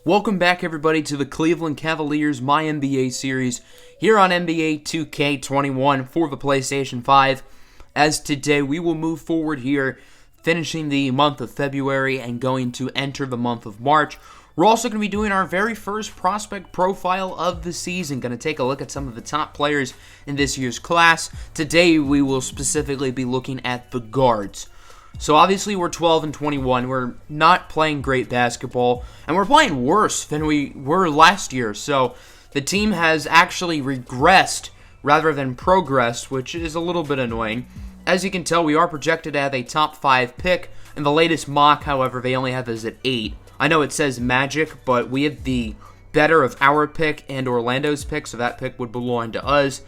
Welcome back, everybody, to the Cleveland Cavaliers MyNBA series here on NBA 2K21 for the PlayStation 5. As today, we will move forward here, finishing the month of February and going to enter the month of March. We're also going to be doing our very first prospect profile of the season. Going to take a look at some of the top players in this year's class. Today, we will specifically be looking at the guards. So obviously we're 12 and 21. We're not playing great basketball, and we're playing worse than we were last year. So the team has actually regressed rather than progressed, which is a little bit annoying. As you can tell, we are projected to have a top 5 pick. In the latest mock, however, they only have us at 8. I know it says Magic, but we have the better of our pick and Orlando's pick, so that pick would belong to us.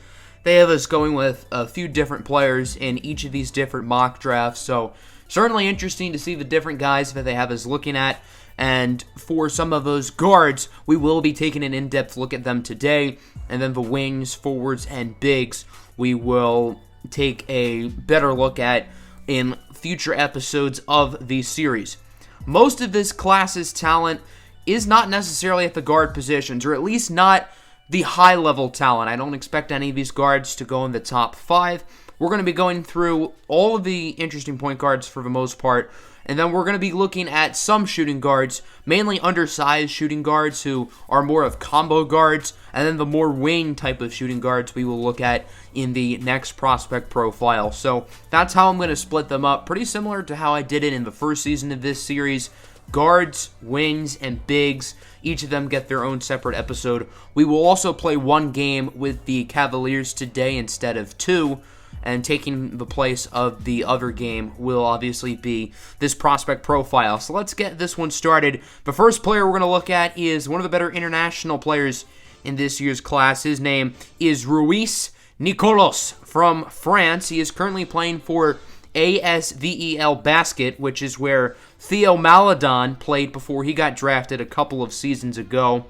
They have us going with a few different players in each of these different mock drafts, so certainly interesting to see the different guys that they have us looking at. And for some of those guards, we will be taking an in-depth look at them today. And then the wings, forwards, and bigs, we will take a better look at in future episodes of the series. Most of this class's talent is not necessarily at the guard positions, or at least not the high-level talent. I don't expect any of these guards to go in the top 5. We're going to be going through all of the interesting point guards for the most part, and then we're going to be looking at some shooting guards, mainly undersized shooting guards who are more of combo guards, and then the more wing type of shooting guards we will look at in the next prospect profile. So that's how I'm going to split them up, pretty similar to how I did it in the first season of this series. Guards, wings, and bigs, each of them get their own separate episode. We will also play one game with the Cavaliers today instead of 2, and taking the place of the other game will obviously be this prospect profile. So let's get this one started. The first player we're going to look at is one of the better international players in this year's class. His name is Ruiz Nicolas from France. He is currently playing for ASVEL Basket, which is where Theo Maledon played before he got drafted a couple of seasons ago.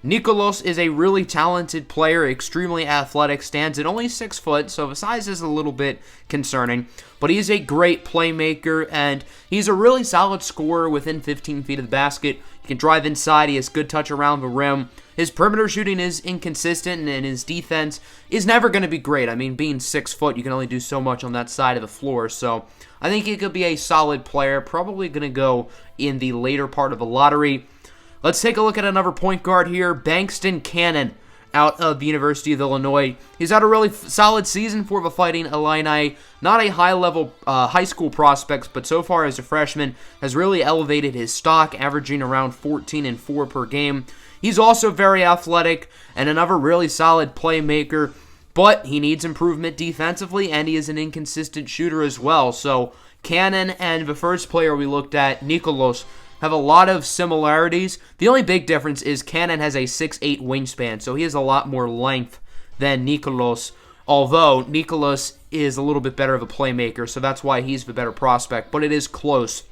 Nicolas is a really talented player, extremely athletic, stands at only 6 foot, so the size is a little bit concerning, but he's a great playmaker, and he's a really solid scorer within 15 feet of the basket. He can drive inside, he has good touch around the rim. His perimeter shooting is inconsistent, and his defense is never going to be great. I mean, being 6 foot, you can only do so much on that side of the floor, so I think he could be a solid player, probably going to go in the later part of the lottery. Let's take a look at another point guard here, Bankston Cannon, out of the University of Illinois. He's had a really solid season for the Fighting Illini. Not a high-level high school prospect, but so far as a freshman has really elevated his stock, averaging around 14 and 4 per game. He's also very athletic and another really solid playmaker, but he needs improvement defensively, and he is an inconsistent shooter as well. So Cannon and the first player we looked at, Nicolas, have a lot of similarities. The only big difference is Cannon has a 6'8 wingspan, so he has a lot more length than Nicolas, although Nicolas is a little bit better of a playmaker, so that's why he's the better prospect, but it is close.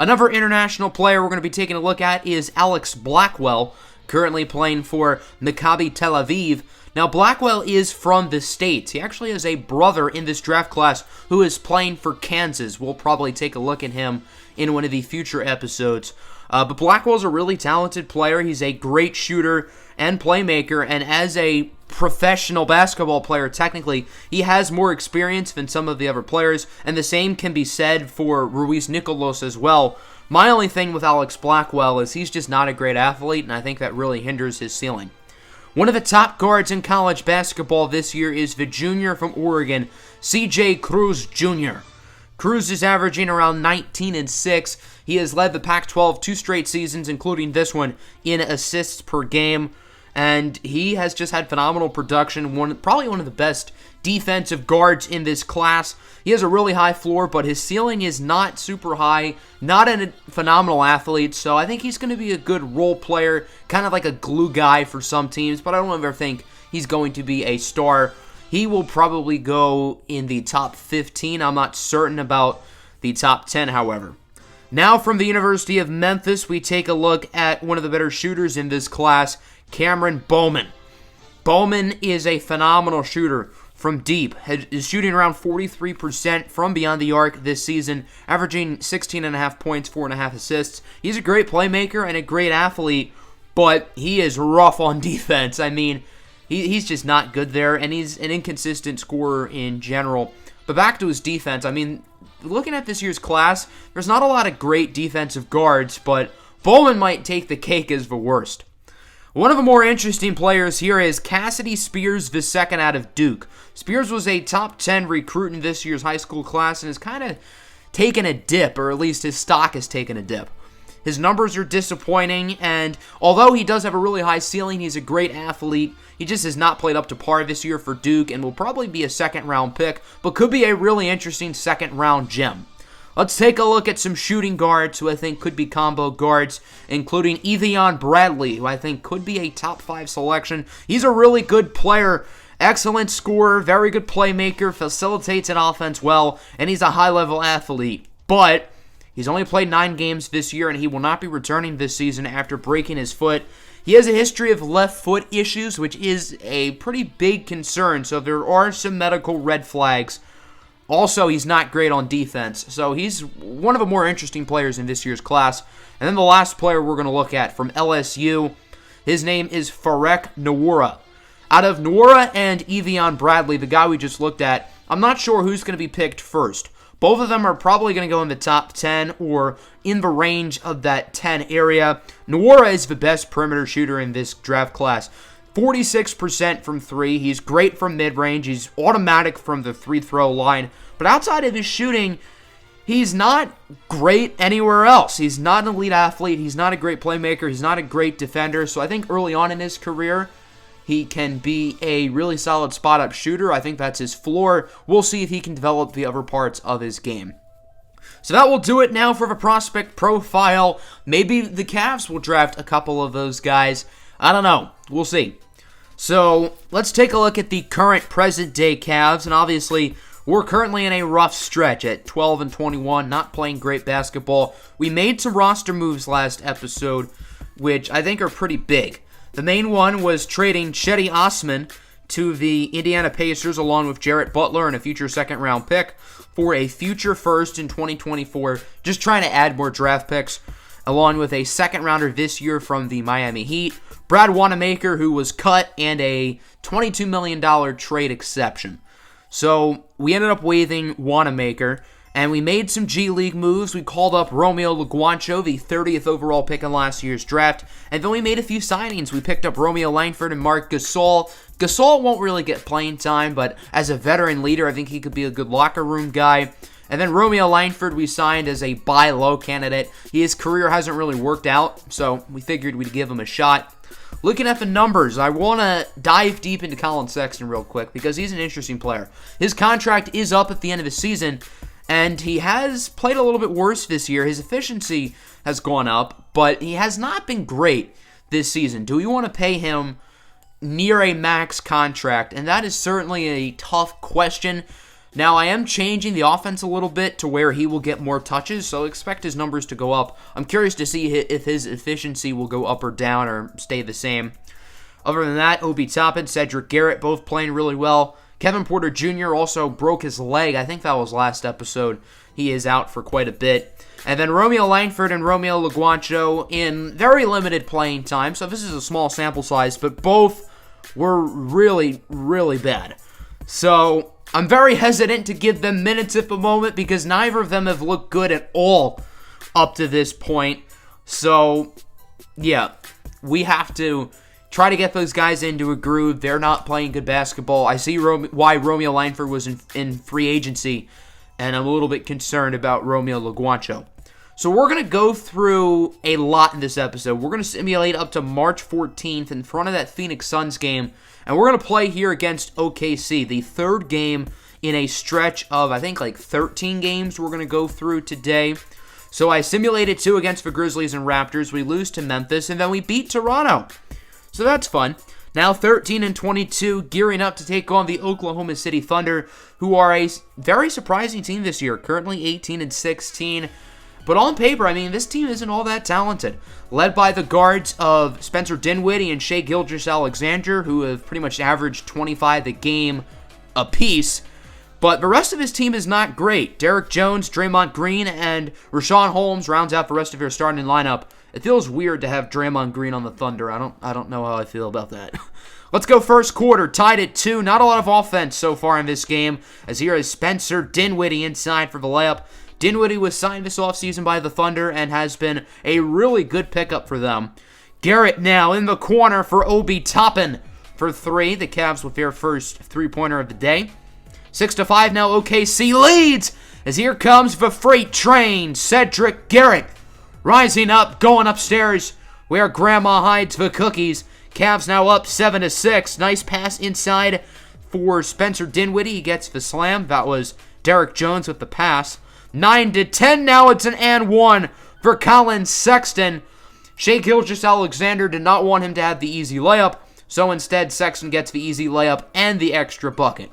Another international player we're going to be taking a look at is Alex Blackwell, currently playing for Maccabi Tel Aviv. Now, Blackwell is from the States. He actually has a brother in this draft class who is playing for Kansas. We'll probably take a look at him in one of the future episodes. But Blackwell's a really talented player. He's a great shooter and playmaker, and as a professional basketball player, technically, he has more experience than some of the other players, and the same can be said for Ruiz Nicolas as well. My only thing with Alex Blackwell is he's just not a great athlete, and I think that really hinders his ceiling. One of the top guards in college basketball this year is the junior from Oregon, CJ Cruz Jr. Cruz is averaging around 19 and 6. He has led the Pac-12 2 straight seasons, including this one, in assists per game. And he has just had phenomenal production, probably one of the best defensive guards in this class. He has a really high floor, but his ceiling is not super high, not a phenomenal athlete, so I think he's going to be a good role player, kind of like a glue guy for some teams, but I don't ever think he's going to be a star. He will probably go in the top 15. I'm not certain about the top 10, however. Now from the University of Memphis, we take a look at one of the better shooters in this class, Cameron Bowman. Bowman is a phenomenal shooter. from deep. Is shooting around 43% from beyond the arc this season, averaging 16.5 points, 4.5 assists. He's a great playmaker and a great athlete, but he is rough on defense. I mean, he's just not good there, and he's an inconsistent scorer in general. But back to his defense, I mean, looking at this year's class, there's not a lot of great defensive guards, but Bowman might take the cake as the worst. One of the more interesting players here is Cassidy Spears II out of Duke. Spears was a top 10 recruit in this year's high school class and has kind of taken a dip, or at least his stock has taken a dip. His numbers are disappointing, and although he does have a really high ceiling, he's a great athlete. He just has not played up to par this year for Duke and will probably be a second-round pick, but could be a really interesting second-round gem. Let's take a look at some shooting guards who I think could be combo guards, including Evian Bradley, who I think could be a top 5 selection. He's a really good player, excellent scorer, very good playmaker, facilitates an offense well, and he's a high-level athlete. But he's only played 9 games this year, and he will not be returning this season after breaking his foot. He has a history of left foot issues, which is a pretty big concern, so there are some medical red flags. Also, he's not great on defense, so he's one of the more interesting players in this year's class. And then the last player we're going to look at from LSU, his name is Farek Nwora. Out of Nwora and Evian Bradley, the guy we just looked at, I'm not sure who's going to be picked first. Both of them are probably going to go in the top 10 or in the range of that 10 area. Nwora is the best perimeter shooter in this draft class. 46% from 3. He's great from mid-range. He's automatic from the free-throw line. But outside of his shooting, he's not great anywhere else. He's not an elite athlete. He's not a great playmaker. He's not a great defender. So I think early on in his career, he can be a really solid spot-up shooter. I think that's his floor. We'll see if he can develop the other parts of his game. So that will do it now for the prospect profile. Maybe the Cavs will draft a couple of those guys. I don't know. We'll see. So let's take a look at the current present-day Cavs, and obviously we're currently in a rough stretch at 12-21, not playing great basketball. We made some roster moves last episode, which I think are pretty big. The main one was trading Cedi Osman to the Indiana Pacers along with Jarrett Butler and a future second-round pick for a future first in 2024, just trying to add more draft picks, along with a second-rounder this year from the Miami Heat, Brad Wanamaker, who was cut, and a $22 million trade exception. So we ended up waiving Wanamaker, and we made some G League moves. We called up Romeo Luguancho, the 30th overall pick in last year's draft, and then we made a few signings. We picked up Romeo Langford and Marc Gasol. Gasol won't really get playing time, but as a veteran leader, I think he could be a good locker room guy. And then Romeo Langford we signed as a buy low candidate. His career hasn't really worked out, so we figured we'd give him a shot. Looking at the numbers, I want to dive deep into Colin Sexton real quick because he's an interesting player. His contract is up at the end of the season, and he has played a little bit worse this year. His efficiency has gone up, but he has not been great this season. Do we want to pay him near a max contract? And that is certainly a tough question. Now, I am changing the offense a little bit to where he will get more touches, so expect his numbers to go up. I'm curious to see if his efficiency will go up or down or stay the same. Other than that, Obi Toppin, Cedric Garrett, both playing really well. Kevin Porter Jr. also broke his leg. I think that was last episode. He is out for quite a bit. And then Romeo Langford and Romeo Luguancho in very limited playing time, so this is a small sample size, but both were really, really bad. So I'm very hesitant to give them minutes at the moment because neither of them have looked good at all up to this point. So, yeah, we have to try to get those guys into a groove. They're not playing good basketball. I see why Romeo Langford was in free agency, and I'm a little bit concerned about Romeo Luguancho. So we're going to go through a lot in this episode. We're going to simulate up to March 14th in front of that Phoenix Suns game, and we're going to play here against OKC, the third game in a stretch of, I think, like 13 games we're going to go through today. So I simulated 2 against the Grizzlies and Raptors. We lose to Memphis, and then we beat Toronto. So that's fun. Now 13-22, gearing up to take on the Oklahoma City Thunder, who are a very surprising team this year, currently 18-16. But on paper, I mean, this team isn't all that talented. Led by the guards of Spencer Dinwiddie and Shai Gilgeous-Alexander, who have pretty much averaged 25 a game apiece. But the rest of his team is not great. Derek Jones, Draymond Green, and Richaun Holmes rounds out the rest of your starting lineup. It feels weird to have Draymond Green on the Thunder. I don't know how I feel about that. Let's go first quarter. Tied at 2. Not a lot of offense so far in this game, as here is Spencer Dinwiddie inside for the layup. Dinwiddie was signed this offseason by the Thunder and has been a really good pickup for them. Garrett now in the corner for Obi Toppin for 3. The Cavs with their first three-pointer of the day. 6-5 now, OKC leads as here comes the freight train. Cedric Garrett rising up, going upstairs where Grandma hides the cookies. Cavs now up 7-6. Nice pass inside for Spencer Dinwiddie. He gets the slam. That was Derek Jones with the pass. 9-10 now. It's an and one for Colin Sexton. Shai Gilgeous-Alexander did not want him to have the easy layup, so instead Sexton gets the easy layup and the extra bucket.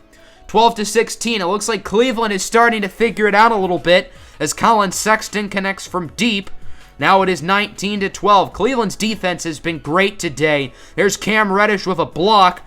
12-16. It looks like Cleveland is starting to figure it out a little bit as Colin Sexton connects from deep. Now it is 19-12. Cleveland's defense has been great today. There's Cam Reddish with a block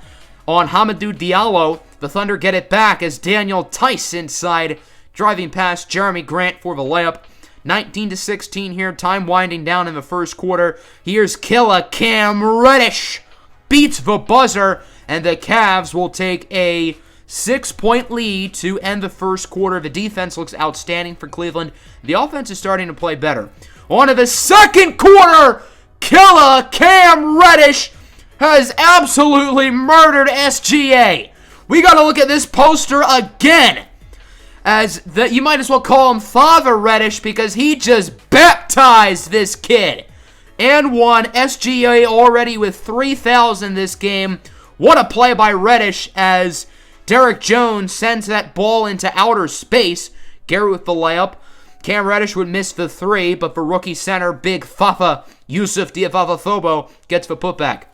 on Hamidou Diallo. The Thunder get it back as Daniel Tice inside, driving past Jeremy Grant for the layup. 19-16 here. Time winding down in the first quarter. Here's Killer Cam Reddish. Beats the buzzer, and the Cavs will take a 6-point lead to end the first quarter. The defense looks outstanding for Cleveland. The offense is starting to play better. On to the second quarter. Killer Cam Reddish has absolutely murdered SGA. We got to look at this poster again. As you might as well call him Father Reddish because he just baptized this kid. And one. SGA already with 3,000 this game. What a play by Reddish as Derek Jones sends that ball into outer space. Garrett with the layup. Cam Reddish would miss the 3, but for rookie center Big Fafa, Yusuf Diafafatobo gets the putback.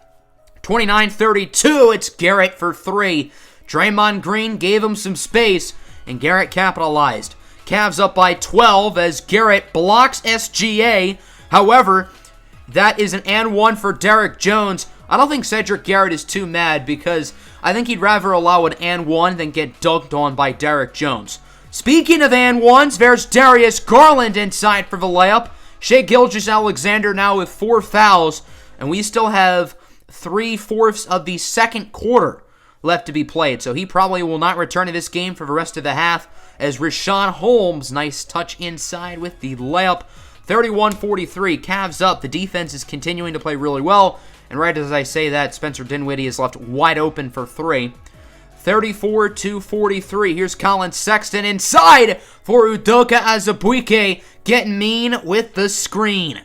29-32, it's Garrett for 3. Draymond Green gave him some space, and Garrett capitalized. Cavs up by 12 as Garrett blocks SGA. However, that is an and one for Derek Jones. I don't think Cedric Garrett is too mad because I think he'd rather allow an and one than get dunked on by Derek Jones. Speaking of and ones, there's Darius Garland inside for the layup. Shai Gilgeous-Alexander now with 4 fouls, and we still have 3/4 of the second quarter left to be played, so he probably will not return to this game for the rest of the half as Richaun Holmes, nice touch inside with the layup. 31-43, Cavs up. The defense is continuing to play really well, and right as I say that, Spencer Dinwiddie is left wide open for 3. 34-43. Here's Colin Sexton inside for Udoka Azubuike, getting mean with the screen.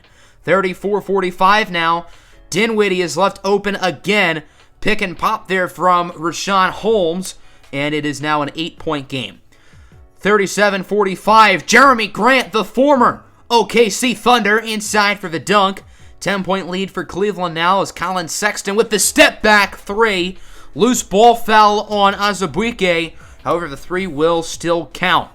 34-45 now. Dinwiddie is left open again. Pick and pop there from Richaun Holmes, and it is now an 8-point game. 37-45. Jeremy Grant, the former OKC Thunder, inside for the dunk. 10-point lead for Cleveland now as Colin Sexton with the step back 3. Loose ball foul on Azubuike. However, the 3 will still count.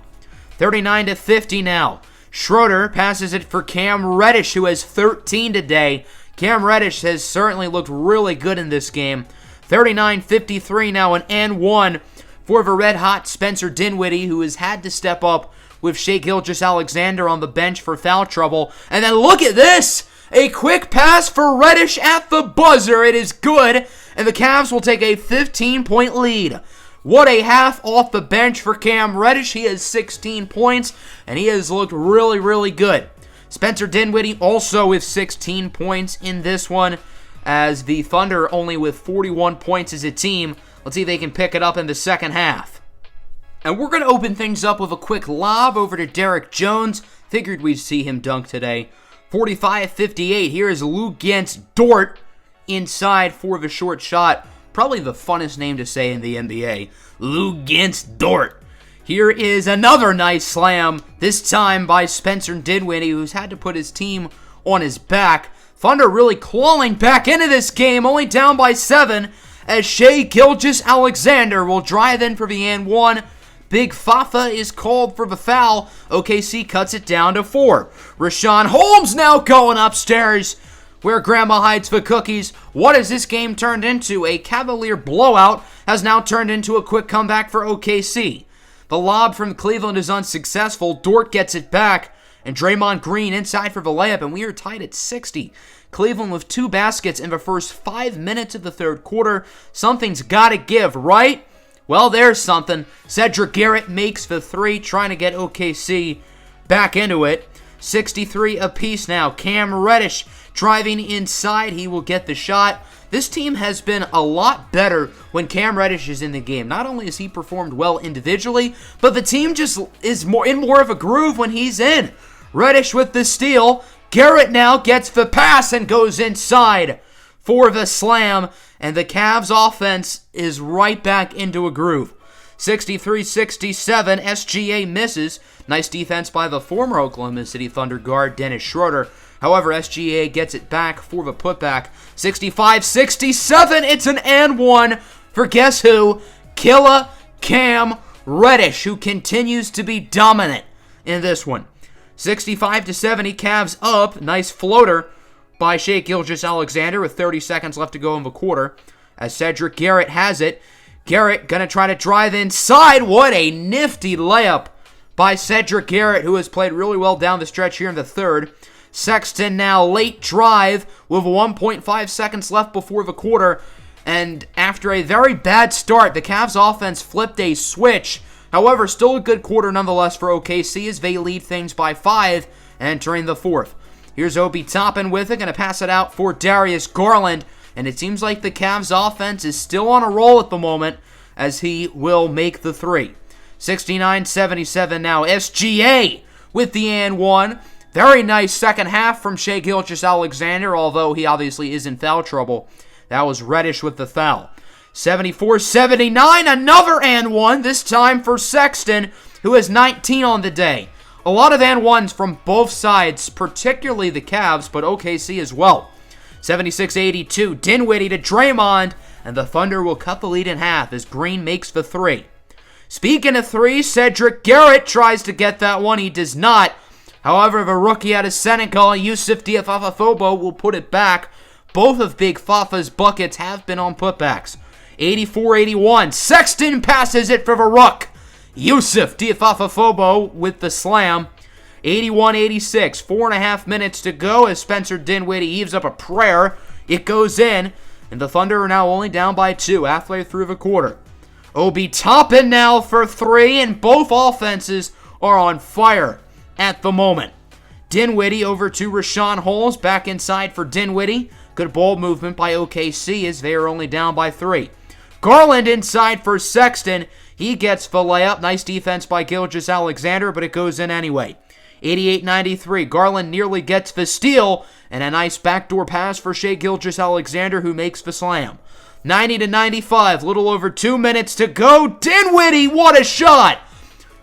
39-50 now. Schroeder passes it for Cam Reddish, who has 13 today. Cam Reddish has certainly looked really good in this game. 39-53 now, an and one for the red-hot Spencer Dinwiddie, who has had to step up with Shai Gilgeous-Alexander on the bench for foul trouble. And then look at this! A quick pass for Reddish at the buzzer. It is good, and the Cavs will take a 15-point lead. What a half off the bench for Cam Reddish. He has 16 points, and he has looked really, really good. Spencer Dinwiddie also with 16 points in this one, as the Thunder only with 41 points as a team. Let's see if they can pick it up in the second half. And we're going to open things up with a quick lob over to Derek Jones. Figured we'd see him dunk today. 45-58. Here is Luguentz Dort inside for the short shot. Probably the funnest name to say in the NBA. Luguentz Dort. Here is another nice slam, this time by Spencer Dinwiddie, who's had to put his team on his back. Thunder really clawing back into this game, only down by 7, as Shai Gilgeous-Alexander will drive in for the and one. Big Fafa is called for the foul. OKC cuts it down to 4. Richaun Holmes now going upstairs where grandma hides for cookies. What has this game turned into? A Cavalier blowout has now turned into a quick comeback for OKC. The lob from Cleveland is unsuccessful. Dort gets it back, and Draymond Green inside for the layup, and we are tied at 60. Cleveland with 2 baskets in the first 5 minutes of the third quarter. Something's got to give, right? Well, there's something. Cedric Garrett makes the 3, trying to get OKC back into it. 63 apiece now. Cam Reddish driving inside. He will get the shot. This team has been a lot better when Cam Reddish is in the game. Not only has he performed well individually, but the team just is in more of a groove when he's in. Reddish with the steal. Garrett now gets the pass and goes inside for the slam. And the Cavs offense is right back into a groove. 63-67, SGA misses. Nice defense by the former Oklahoma City Thunder guard, Dennis Schroeder. However, SGA gets it back for the putback. 65-67, it's an and one for guess who? Killa Cam Reddish, who continues to be dominant in this one. 65-70, Cavs up. Nice floater by Shai Gilgeous-Alexander with 30 seconds left to go in the quarter. As Cedric Garrett has it. Garrett gonna try to drive inside. What a nifty layup by Cedric Garrett, who has played really well down the stretch here in the third. Sexton now late drive with 1.5 seconds left before the quarter. And after a very bad start, the Cavs offense flipped a switch. However, still a good quarter nonetheless for OKC as they lead things by 5 entering the fourth. Here's Obi Toppin with it, going to pass it out for Darius Garland. And it seems like the Cavs offense is still on a roll at the moment as he will make the 3. 69-77 now. SGA with the and one. Very nice second half from Shai Gilgeous-Alexander, although he obviously is in foul trouble. That was Reddish with the foul. 74-79, another and one, this time for Sexton, who has 19 on the day. A lot of and ones from both sides, particularly the Cavs, but OKC as well. 76-82, Dinwiddie to Draymond, and the Thunder will cut the lead in half as Green makes the 3. Speaking of 3, Cedric Garrett tries to get that one. He does not. However, the rookie out of Senegal, Youssouf Diafafafobo, will put it back. Both of Big Fafa's buckets have been on putbacks. 84-81, Sexton passes it for the Rook. Youssouf Diafafafobo with the slam. 81-86, 4.5 minutes to go as Spencer Dinwiddie heaves up a prayer. It goes in, and the Thunder are now only down by 2 halfway through the quarter. Obi Toppin now for 3, and both offenses are on fire at the moment. Dinwiddie over to Rashawn Holmes, back inside for Dinwiddie. Good ball movement by OKC as they are only down by 3. Garland inside for Sexton. He gets the layup. Nice defense by Gilgeous-Alexander, but it goes in anyway. 88-93. Garland nearly gets the steal, and a nice backdoor pass for Shai Gilgeous-Alexander, who makes the slam. 90-95. Little over 2 minutes to go. Dinwiddie, what a shot!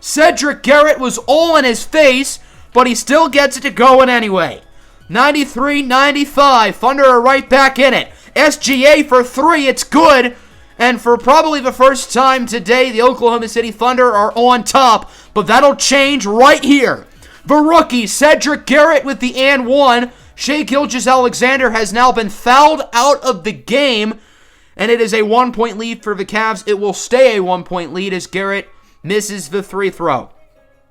Cedric Garrett was all in his face, but he still gets it to go in anyway. 93-95. Thunder are right back in it. SGA for 3. It's good. And for probably the first time today, the Oklahoma City Thunder are on top. But that'll change right here. The rookie, Cedric Garrett with the and one. Shai Gilgeous-Alexander has now been fouled out of the game. And it is a 1-point lead for the Cavs. It will stay a 1-point lead as Garrett misses the free throw.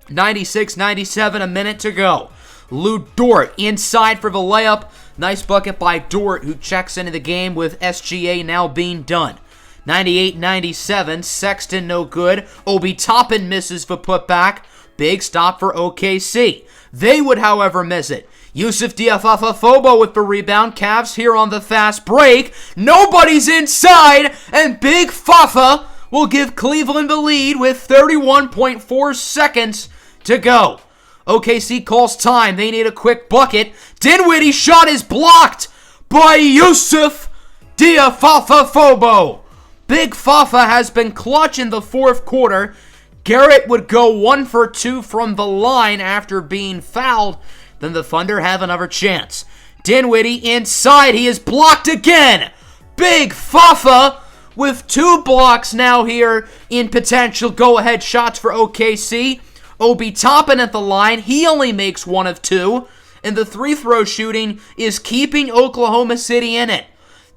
96-97, a minute to go. Lou Dort inside for the layup. Nice bucket by Dort, who checks into the game with SGA now being done. 98-97, Sexton no good. Obi Toppin misses the putback. Big stop for OKC. They would, however, miss it. Youssouf Diafafafobo with the rebound. Cavs here on the fast break. Nobody's inside, and Big Fafa will give Cleveland the lead with 31.4 seconds to go. OKC calls time. They need a quick bucket. Dinwiddie's shot is blocked by Youssouf Diafafafobo. Big Fafa has been clutch in the fourth quarter. Garrett would go 1 for 2 from the line after being fouled. Then the Thunder have another chance. Dinwiddie inside. He is blocked again. Big Fafa with 2 blocks now here in potential go-ahead shots for OKC. Obi Toppin at the line. He only makes 1 of 2. and the free-throw shooting is keeping Oklahoma City in it.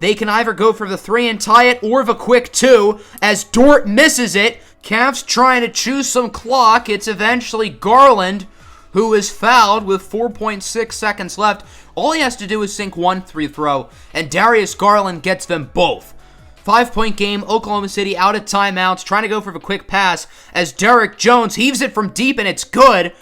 They can either go for the 3 and tie it or the quick 2 as Dort misses it. Cavs trying to choose some clock. It's eventually Garland who is fouled with 4.6 seconds left. All he has to do is sink one free throw, and Darius Garland gets them both. 5-point game, Oklahoma City out of timeouts, trying to go for the quick pass as Derrick Jones heaves it from deep, and it's good.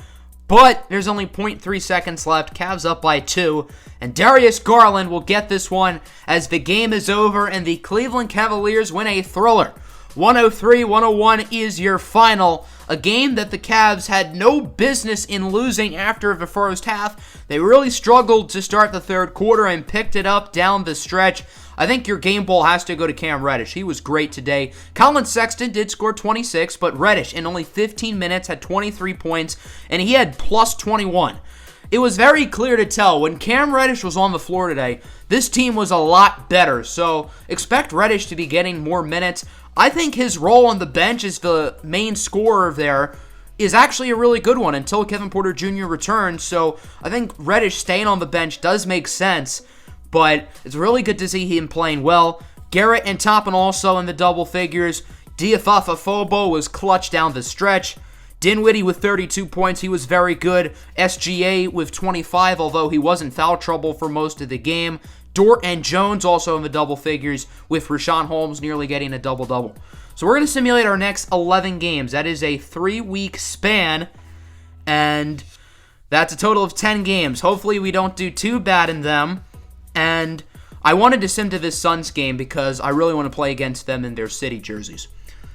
But there's only 0.3 seconds left. Cavs up by 2. And Darius Garland will get this one as the game is over and the Cleveland Cavaliers win a thriller. 103-101 is your final. A game that the Cavs had no business in losing after the first half. They really struggled to start the third quarter and picked it up down the stretch. I think your game ball has to go to Cam Reddish. He was great today. Colin Sexton did score 26, but Reddish in only 15 minutes had 23 points, and he had plus 21. It was very clear to tell when Cam Reddish was on the floor today, this team was a lot better. So expect Reddish to be getting more minutes. I think his role on the bench as the main scorer there is actually a really good one until Kevin Porter Jr. returns. So I think Reddish staying on the bench does make sense. But it's really good to see him playing well. Garrett and Toppin also in the double figures. Diafafafobo was clutch down the stretch. Dinwiddie with 32 points. He was very good. SGA with 25, although he was in foul trouble for most of the game. Dort and Jones also in the double figures, with Rashawn Holmes nearly getting a double-double. So we're going to simulate our next 11 games. That is a 3-week span, and that's a total of 10 games. Hopefully we don't do too bad in them. And I wanted to sim to this Suns game because I really want to play against them in their city jerseys.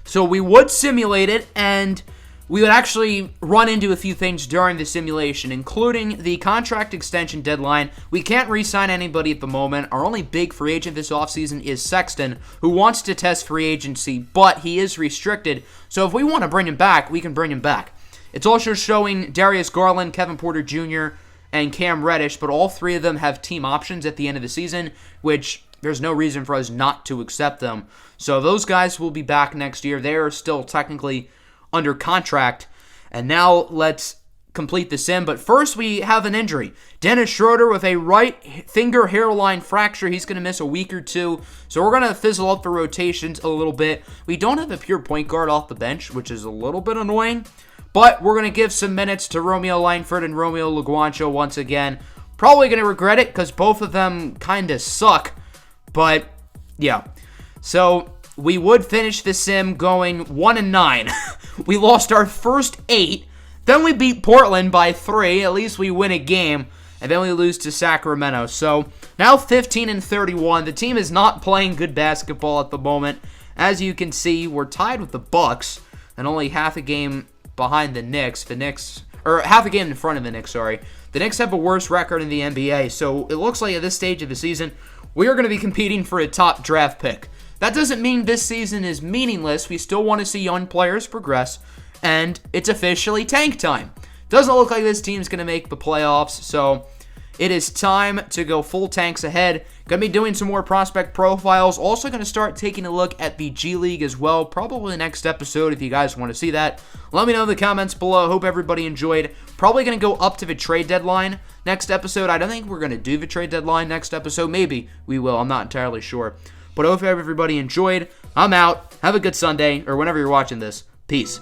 So we would simulate it, and we would actually run into a few things during the simulation, including the contract extension deadline. We can't re-sign anybody at the moment. Our only big free agent this offseason is Sexton, who wants to test free agency, but he is restricted. So if we want to bring him back, we can bring him back. It's also showing Darius Garland, Kevin Porter Jr., and Cam Reddish, but all three of them have team options at the end of the season, which there's no reason for us not to accept them. So those guys will be back next year. They are still technically under contract. And now let's complete the sim. But first we have an injury. Dennis Schroeder with a right finger hairline fracture. He's going to miss a week or two. So we're going to fizzle up the rotations a little bit. We don't have a pure point guard off the bench, which is a little bit annoying. But we're going to give some minutes to Romeo Langford and Romeo Laguancho once again. Probably going to regret it because both of them kind of suck. But, yeah. So, we would finish the sim going 1-9. We lost our first 8. Then we beat Portland by 3. At least we win a game. And then we lose to Sacramento. So, now 15-31. The team is not playing good basketball at the moment. As you can see, we're tied with the Bucks. And only half a game behind the Knicks. Or half a game in front of the Knicks, sorry. The Knicks have a worse record in the NBA, so it looks like at this stage of the season, we are going to be competing for a top draft pick. That doesn't mean this season is meaningless. We still want to see young players progress, and it's officially tank time. Doesn't look like this team's going to make the playoffs, so it is time to go full tanks ahead. Going to be doing some more prospect profiles. Also going to start taking a look at the G League as well. Probably the next episode if you guys want to see that. Let me know in the comments below. Hope everybody enjoyed. Probably going to go up to the trade deadline next episode. I don't think we're going to do the trade deadline next episode. Maybe we will. I'm not entirely sure. But I hope everybody enjoyed. I'm out. Have a good Sunday, or whenever you're watching this. Peace.